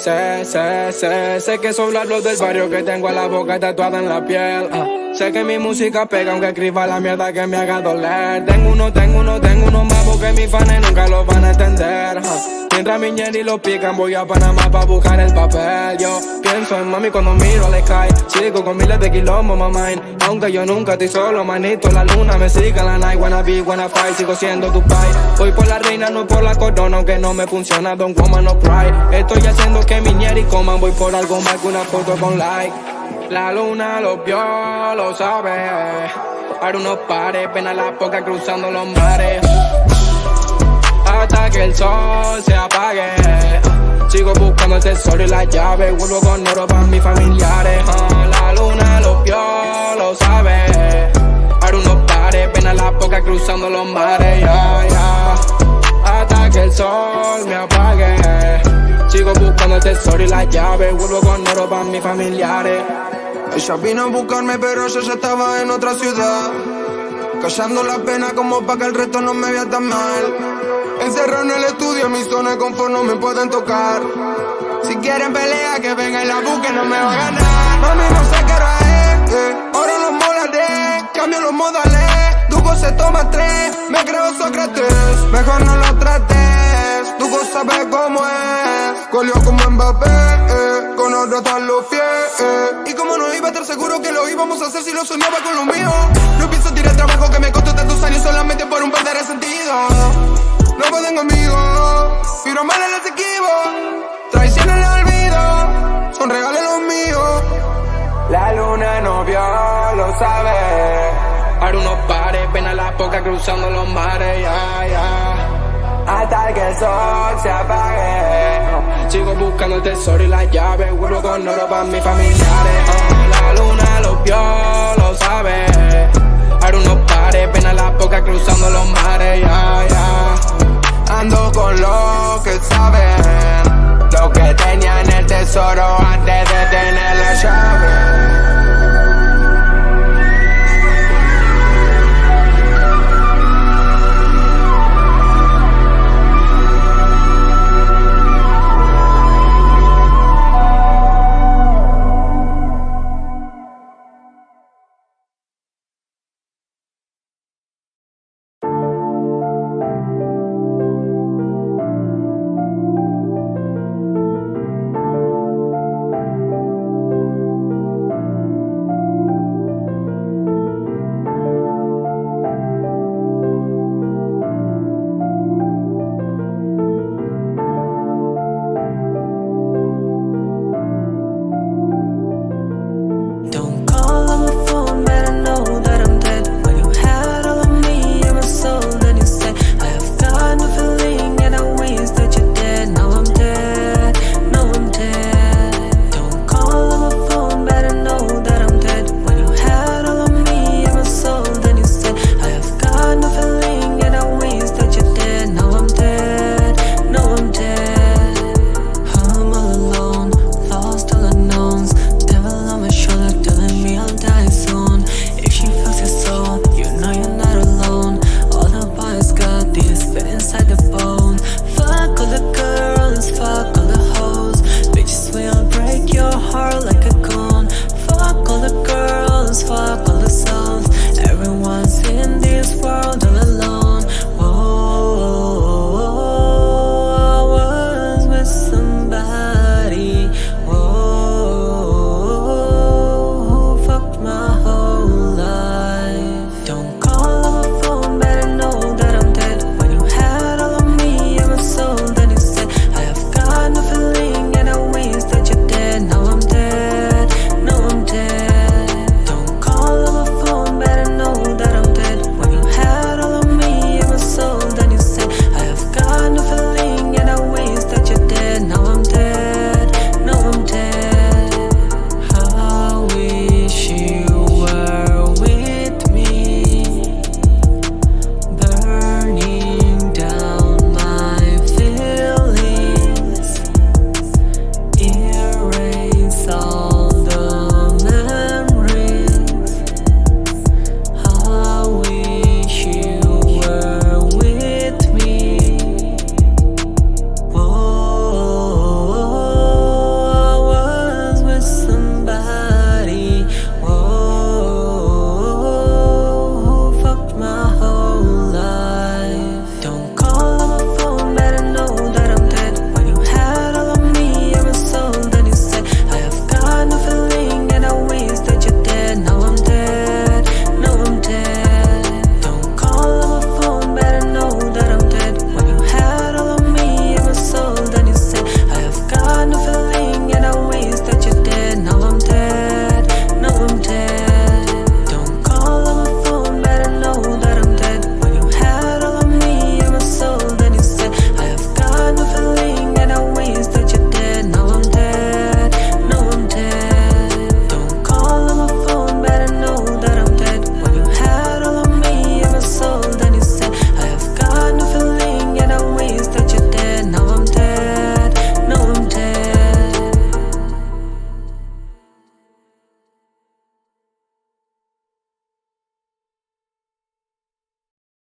Sé que son los del barrio que tengo la boca tatuada en la piel. Sé que mi música pega aunque escriba la mierda que me haga doler. Tengo uno más porque mis fans nunca lo van a entender. Mientras mi ñeri lo pican voy a Panamá pa' buscar el papel. Yo pienso en mami cuando miro al sky. Sigo con miles de kilómetros, mamá. Aunque yo nunca estoy solo, manito. La luna me sigue la night. Wanna be, wanna fight. Sigo siendo tu pai. Voy por la reina, no por la corona. Aunque no me funciona, don't woman, no pride. Estoy haciendo que mi ñeri coman. Voy por algo más que una foto con like. La luna lo vio, lo sabe. Para unos pares, pena la poca cruzando los mares. Hasta que el sol se apague. Sigo buscando el tesoro y la llave. Vuelvo con oro para mis familiares. La luna lo vio, lo sabe. Para unos pares, pena la poca cruzando los mares. Hasta que el sol me apague. Sigo buscando el tesoro y la llave. Vuelvo con oro para mis familiares. Ella vino a buscarme pero yo ya estaba en otra ciudad, callando la pena como pa' que el resto no me vea tan mal. Encerrado en el estudio, mi zona de confort no me pueden tocar. Si quieren pelea, que venga y la busquen, no me va a ganar. Mami, no sé qué hora es, ahora los molaré. Cambio los modales, Duki se toma 3. Me creo Sócrates, mejor no lo trates. Duki sabe cómo es, colió como Mbappé, con otro están los pies. Y como no iba a estar seguro que lo íbamos a hacer si lo soñaba con lo mío. No pienso tirar trabajo que me costó tantos años solamente por un par de resentidos. No pueden conmigo, pero mal en el esquivo. Traición en el olvido, son regalos los míos. La luna no vio, lo sabe. Para unos pares, pena la poca cruzando los mares. Hasta que el sol se apague. Sigo buscando el tesoro y la llave. Vuelvo con oro para mis familiares. La luna lo vio, lo sabe. Para unos pares, pena la poca cruzando los mares. Ando con los que saben lo que tenían el tesoro antes de